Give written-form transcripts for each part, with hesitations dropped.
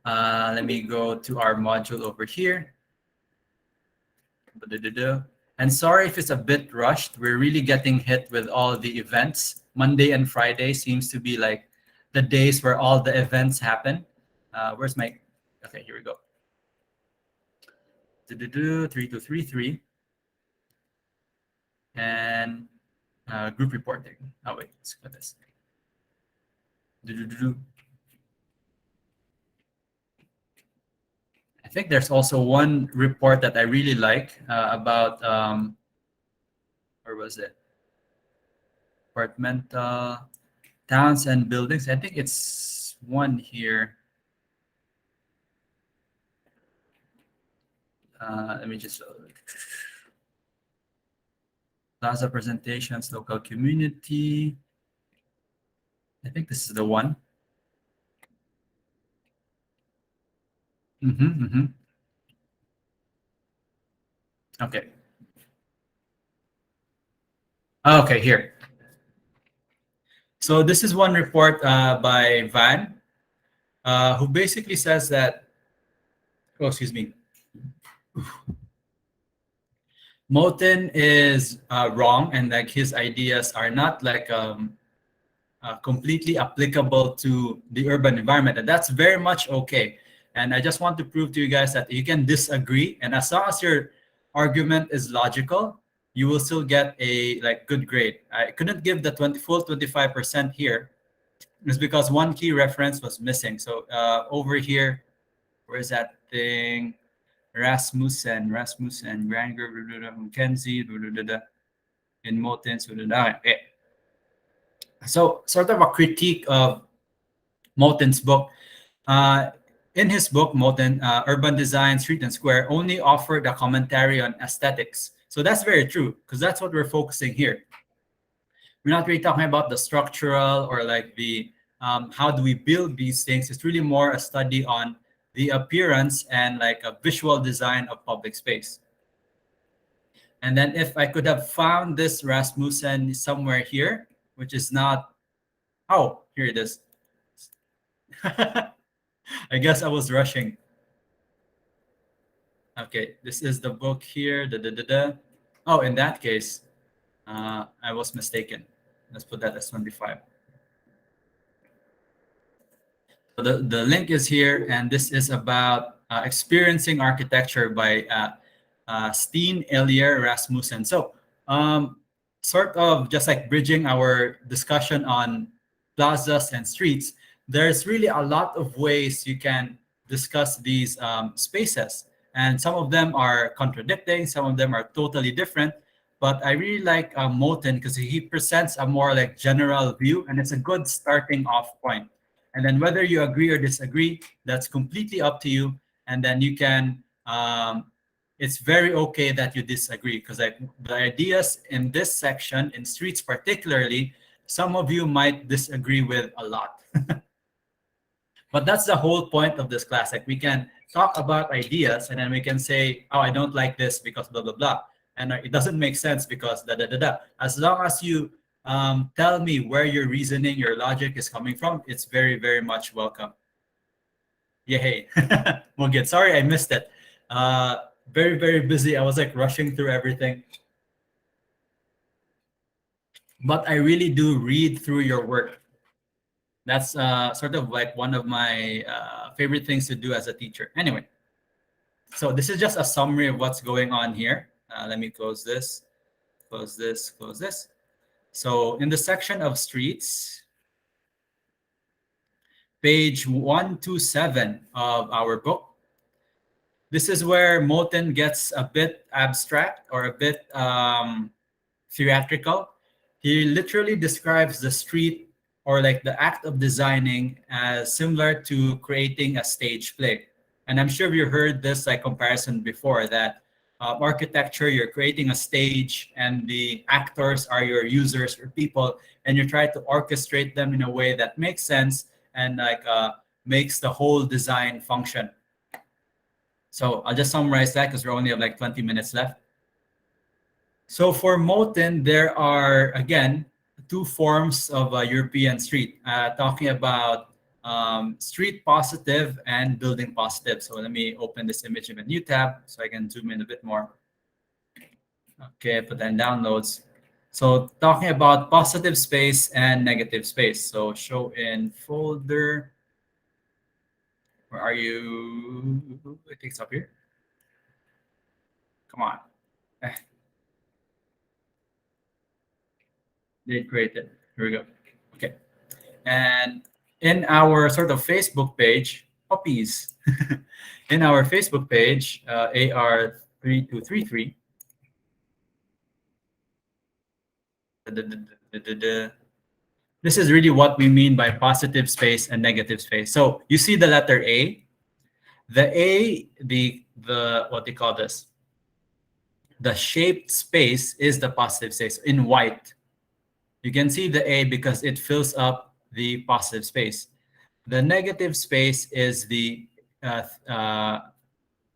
Let me go to our module over here. And sorry if it's a bit rushed. We're really getting hit with all the events. Monday and Friday seems to be like the days where all the events happen. Where's my... Okay, here we go. 3233. And group reporting. Oh, wait, let's go this. I think there's also one report that I really like about, where was it? Departmental towns and buildings. I think it's one here. Let me just... Plaza presentations, local community. I think this is the one. Okay. Okay, here. So this is one report by Van, who basically says that, oh, excuse me, Moughtin is wrong, and like his ideas are not like completely applicable to the urban environment, and that's very much okay. And I just want to prove to you guys that you can disagree, and as long as your argument is logical, you will still get a like good grade. I couldn't give the full 25% here. It's because one key reference was missing. So over here, where is that thing? Rasmussen, Granger, Mackenzie, in Moughtin. Okay. So sort of a critique of Moughtin's book. In his book, Moughtin, Urban Design, Street and Square, only offered a commentary on aesthetics. So that's very true, because that's what we're focusing here. We're not really talking about the structural or like the how do we build these things. It's really more a study on the appearance and like a visual design of public space. And then if I could have found this Rasmussen somewhere here, which is not, oh, here it is. I guess I was rushing. Okay, this is the book here. Oh, in that case, I was mistaken. Let's put that as 25. So the link is here, and this is about experiencing architecture by Steen Elier Rasmussen. So sort of just like bridging our discussion on plazas and streets, there's really a lot of ways you can discuss these spaces. And some of them are contradicting, some of them are totally different. But I really like Moughtin because he presents a more like general view, and it's a good starting off point. And then whether you agree or disagree, that's completely up to you. And then you can, it's very okay that you disagree, because like the ideas in this section, in streets particularly, some of you might disagree with a lot. But that's the whole point of this class. Like we can talk about ideas and then we can say, oh, I don't like this because blah, blah, blah. And it doesn't make sense because da, da, da, da. As long as you tell me where your reasoning, your logic is coming from, it's very, very much welcome. Yay. Well, good. Sorry, I missed it. Very, very busy. I was like rushing through everything. But I really do read through your work. That's sort of like one of my favorite things to do as a teacher. Anyway, so this is just a summary of what's going on here. Let me close this, close this, close this. So in the section of streets, page 127 of our book, this is where Moughtin gets a bit abstract or a bit theatrical. He literally describes the street or like the act of designing as similar to creating a stage play. And I'm sure you heard this like comparison before, that architecture, you're creating a stage and the actors are your users or people, and you try to orchestrate them in a way that makes sense and like makes the whole design function. So I'll just summarize that because we only have like 20 minutes left. So for Moughtin, there are, again, two forms of European street, talking about street positive and building positive. So let me open this image in a new tab so I can zoom in a bit more. Okay, put that in downloads. So talking about positive space and negative space. So show in folder. Where are you? I think it's up here. Come on. Eh, they created. Here we go. Okay. And in our sort of Facebook page, puppies. In our Facebook page, AR3233, this is really what we mean by positive space and negative space. So you see the letter A. The A, the what they call this, the shaped space is the positive space in white. You can see the A because it fills up the positive space. The negative space is uh, uh,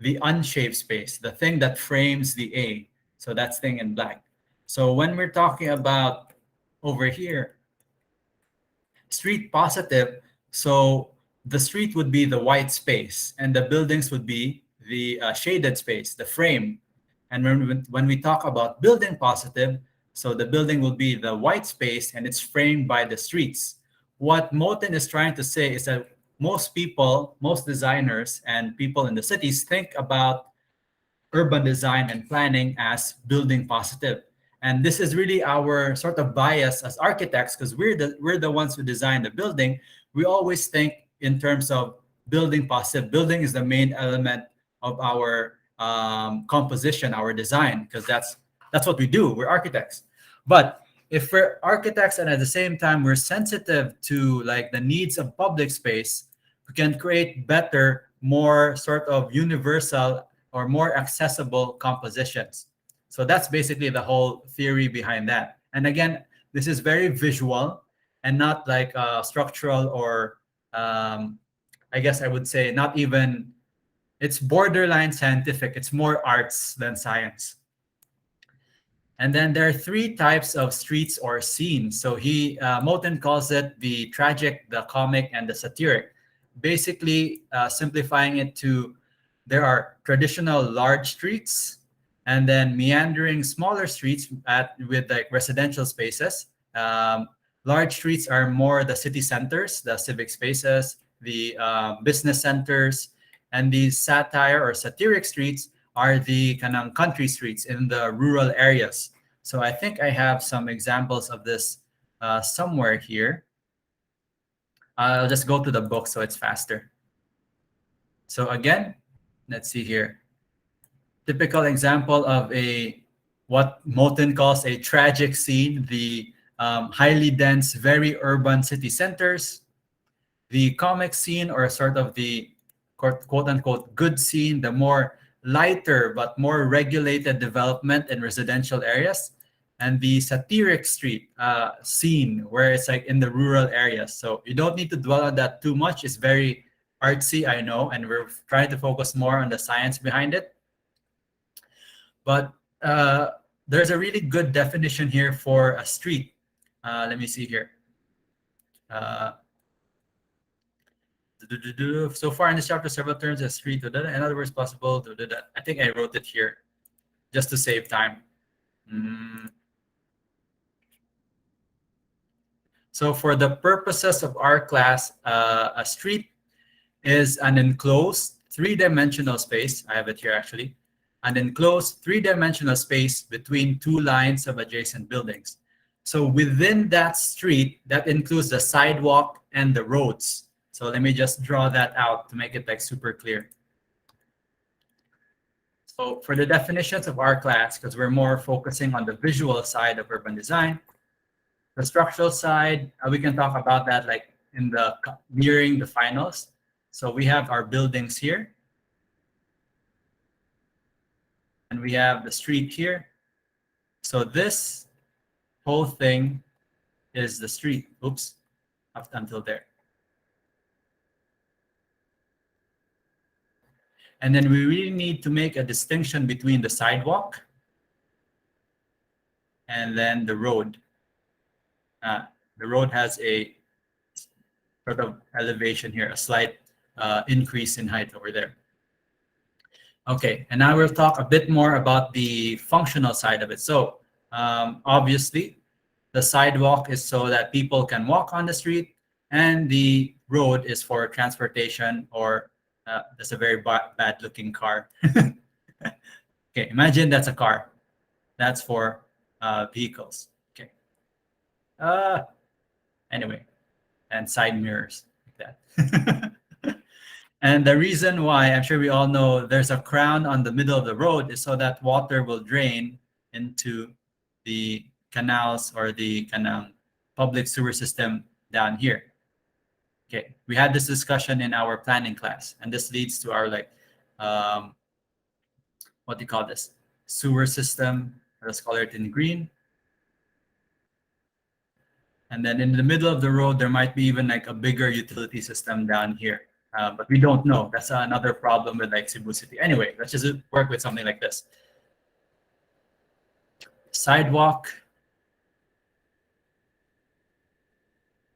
the unshaped space, the thing that frames the A. So that's thing in black. So when we're talking about over here, street positive, so the street would be the white space and the buildings would be the shaded space, the frame. And when we talk about building positive, so the building will be the white space and it's framed by the streets. What Moughtin is trying to say is that most people, most designers and people in the cities think about urban design and planning as building positive. And this is really our sort of bias as architects because we're the ones who design the building. We always think in terms of building positive. Building is the main element of our composition, our design, because that's what we do. We're architects. But if we're architects and at the same time we're sensitive to like the needs of public space, we can create better, more sort of universal or more accessible compositions. So that's basically the whole theory behind that. And again, this is very visual and not like structural or I guess I would say not even, it's borderline scientific. It's more arts than science. And then there are three types of streets or scenes. So Moughtin calls it the tragic, the comic, and the satiric. Basically, simplifying it to there are traditional large streets and then meandering smaller streets with like residential spaces. Large streets are more the city centers, the civic spaces, the business centers, and these satire or satiric streets are the kanang country streets in the rural areas. So I think I have some examples of this somewhere here. I'll just go to the book so it's faster. So again, let's see here. Typical example of what Moughtin calls a tragic scene, the highly dense, very urban city centers. The comic scene or sort of the quote unquote good scene, the more lighter but more regulated development in residential areas, and the satiric street scene where it's like in the rural areas. So you don't need to dwell on that too much. It's very artsy, I know, and we're trying to focus more on the science behind it. But there's a really good definition here for a street. Let me see here. So far in this chapter, several terms as street. In other words, possible. I think I wrote it here just to save time. So for the purposes of our class, a street is an enclosed three-dimensional space. I have it here actually. An enclosed three-dimensional space between two lines of adjacent buildings. So within that street, that includes the sidewalk and the roads. So let me just draw that out to make it like super clear. So for the definitions of our class, because we're more focusing on the visual side of urban design, the structural side, we can talk about that like in the nearing the finals. So we have our buildings here. And we have the street here. So this whole thing is the street. Oops, up until there. And then we really need to make a distinction between the sidewalk and then the road. The road has a sort of elevation here, a slight increase in height over there. Okay, and now we'll talk a bit more about the functional side of it. So obviously, the sidewalk is so that people can walk on the street, and the road is for transportation, or that's a very bad looking car. Okay, imagine that's a car. That's for vehicles. Okay. Uh, anyway, and side mirrors like that. And the reason why, I'm sure we all know, there's a crown on the middle of the road is so that water will drain into the canals or the canal public sewer system down here. Okay, we had this discussion in our planning class, and this leads to our um, what do you call this? Sewer system. Let's color it in green. And then in the middle of the road, there might be even like a bigger utility system down here. But we don't know. That's another problem with like Cebu City. Anyway, let's just work with something like this. Sidewalk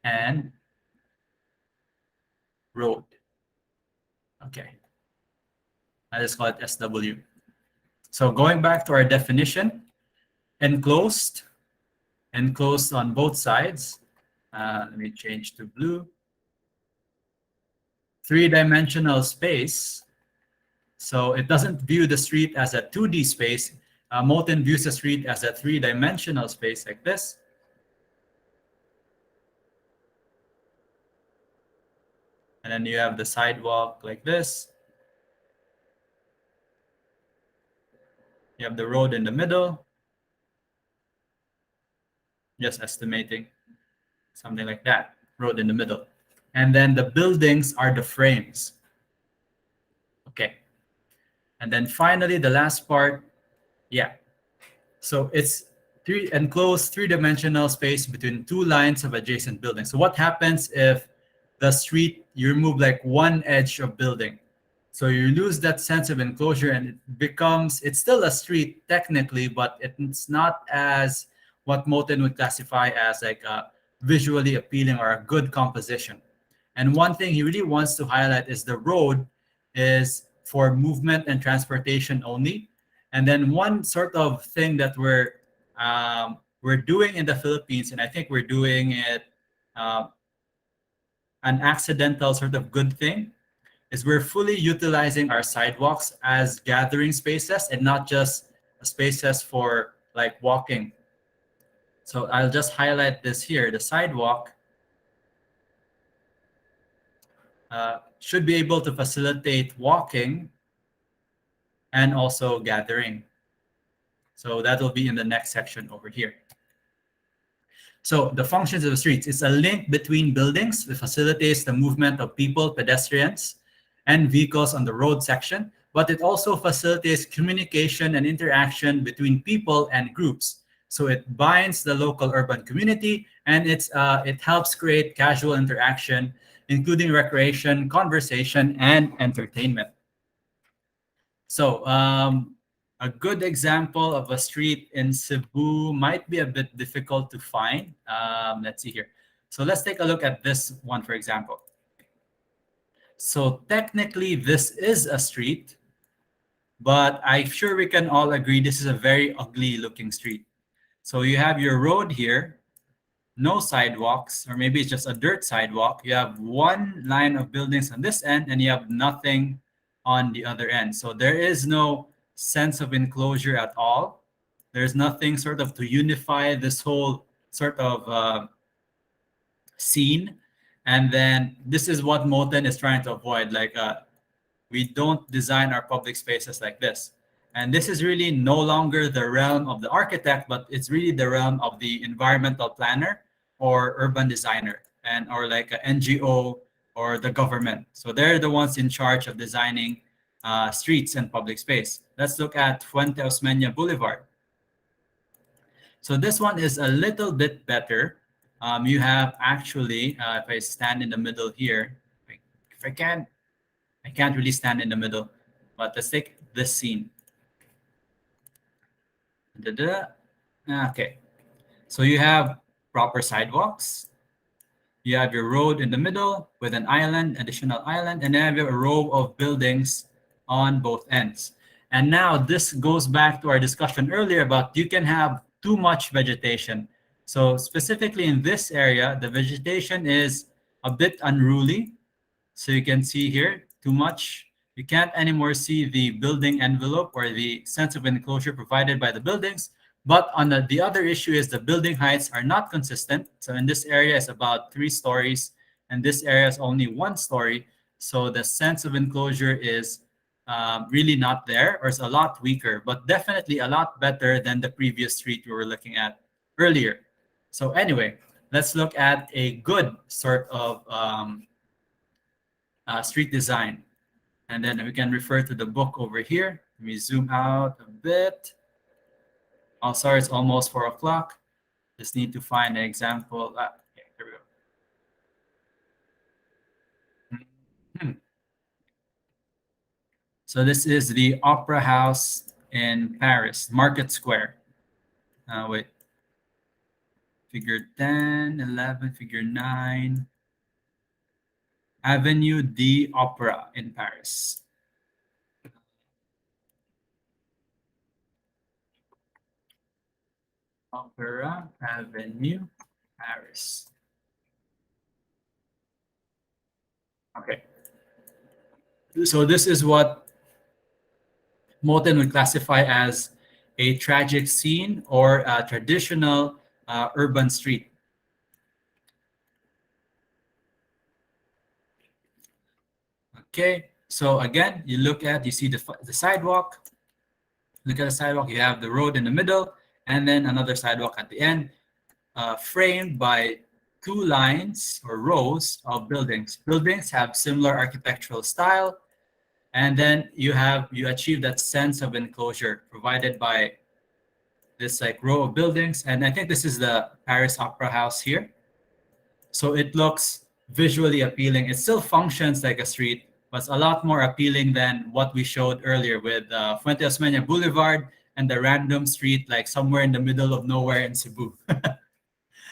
and road. Okay. I just call it SW. So going back to our definition, enclosed on both sides. Let me change to blue. Three-dimensional space. So it doesn't view the street as a 2D space. Moughtin views the street as a three-dimensional space like this. And then you have the sidewalk like this. You have the road in the middle. Just estimating something like that, road in the middle. And then the buildings are the frames. Okay. And then finally, the last part, yeah. So it's enclosed three-dimensional space between two lines of adjacent buildings. So what happens if the street, you remove like one edge of building? So you lose that sense of enclosure, and it's still a street technically, but it's not as what Moughtin would classify as like a visually appealing or a good composition. And one thing he really wants to highlight is the road is for movement and transportation only. And then one sort of thing that we're doing in the Philippines, and I think we're doing it an accidental sort of good thing, is we're fully utilizing our sidewalks as gathering spaces and not just spaces for like walking. So I'll just highlight this here. The sidewalk should be able to facilitate walking and also gathering. So that will be in the next section over here. So the functions of the streets, it's a link between buildings that facilitates the movement of people, pedestrians, and vehicles on the road section, but it also facilitates communication and interaction between people and groups. So it binds the local urban community, and it helps create casual interaction, including recreation, conversation, and entertainment. So a good example of a street in Cebu might be a bit difficult to find. Let's see here. So let's take a look at this one, for example. So technically, this is a street, but I'm sure we can all agree this is a very ugly looking street. So you have your road here, no sidewalks, or maybe it's just a dirt sidewalk. You have one line of buildings on this end, and you have nothing on the other end. So there is no sense of enclosure at all. There's nothing sort of to unify this whole sort of scene. And then this is what Moughtin is trying to avoid. Like we don't design our public spaces like this. And this is really no longer the realm of the architect, but it's really the realm of the environmental planner or urban designer, and or like an NGO or the government. So they're the ones in charge of designing streets and public space. Let's look at Fuente Osmeña Boulevard. So this one is a little bit better. You have actually, if I stand in the middle here, if I can't really stand in the middle, but let's take this scene. Okay, so you have proper sidewalks. You have your road in the middle with an island, additional island, and then you have a row of buildings on both ends. And now this goes back to our discussion earlier about you can have too much vegetation. So specifically in this area, the vegetation is a bit unruly. So you can see here, too much. You can't anymore see the building envelope or the sense of enclosure provided by the buildings. But on the other issue is the building heights are not consistent. So in this area is about 3 stories, and this area is only 1 story. So the sense of enclosure is really not there, or it's a lot weaker, but definitely a lot better than the previous street we were looking at earlier. So anyway, let's look at a good sort of street design. And then we can refer to the book over here. Let me zoom out a bit. Oh, sorry, it's almost 4 o'clock. Just need to find an example. Okay, here we go. Mhm. So this is the Opera House in Paris, Market Square. Wait, figure 10, 11, figure 9. Avenue de Opera in Paris. Opera Avenue, Paris. Okay. So this is what Moughtin would classify as a tragic scene or a traditional urban street. Okay, so again, you see the sidewalk. Look at the sidewalk. You have the road in the middle, and then another sidewalk at the end, framed by 2 lines or rows of buildings. Buildings have similar architectural style, and then you achieve that sense of enclosure provided by this like row of buildings. And I think this is the Paris Opera House here. So it looks visually appealing. It still functions like a street, but it's a lot more appealing than what we showed earlier with Fuente Osmeña Boulevard and the random street like somewhere in the middle of nowhere in Cebu.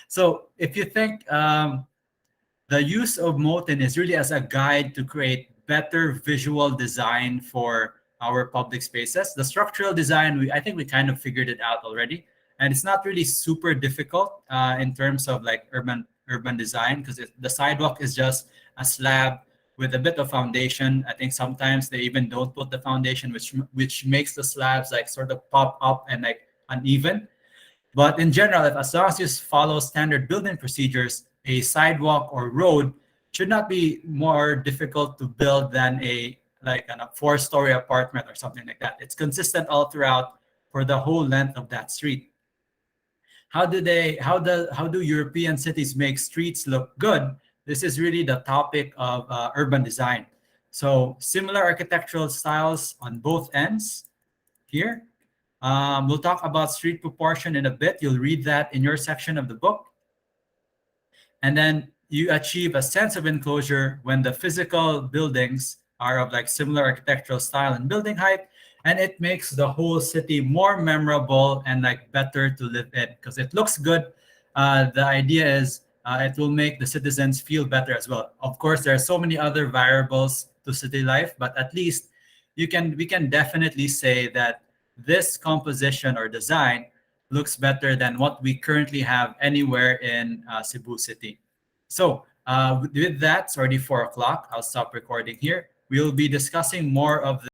So if you think the use of Moughtin is really as a guide to create better visual design for our public spaces. The structural design, I think we kind of figured it out already, and it's not really super difficult in terms of like urban design because the sidewalk is just a slab with a bit of foundation. I think sometimes they even don't put the foundation, which makes the slabs like sort of pop up and like uneven. But in general, if as long as you follow standard building procedures, a sidewalk or road should not be more difficult to build than a 4-story apartment or something like that. It's consistent all throughout for the whole length of that street. How do European cities make streets look good? This is really the topic of urban design. So similar architectural styles on both ends here. We'll talk about street proportion in a bit. You'll read that in your section of the book. And then you achieve a sense of enclosure when the physical buildings are of like similar architectural style and building height, and it makes the whole city more memorable and like better to live in because it looks good. The idea is it will make the citizens feel better as well. Of course, there are so many other variables to city life, but at least we can definitely say that this composition or design looks better than what we currently have anywhere in Cebu City. So with that, it's already 4 o'clock. I'll stop recording here. We'll be discussing more of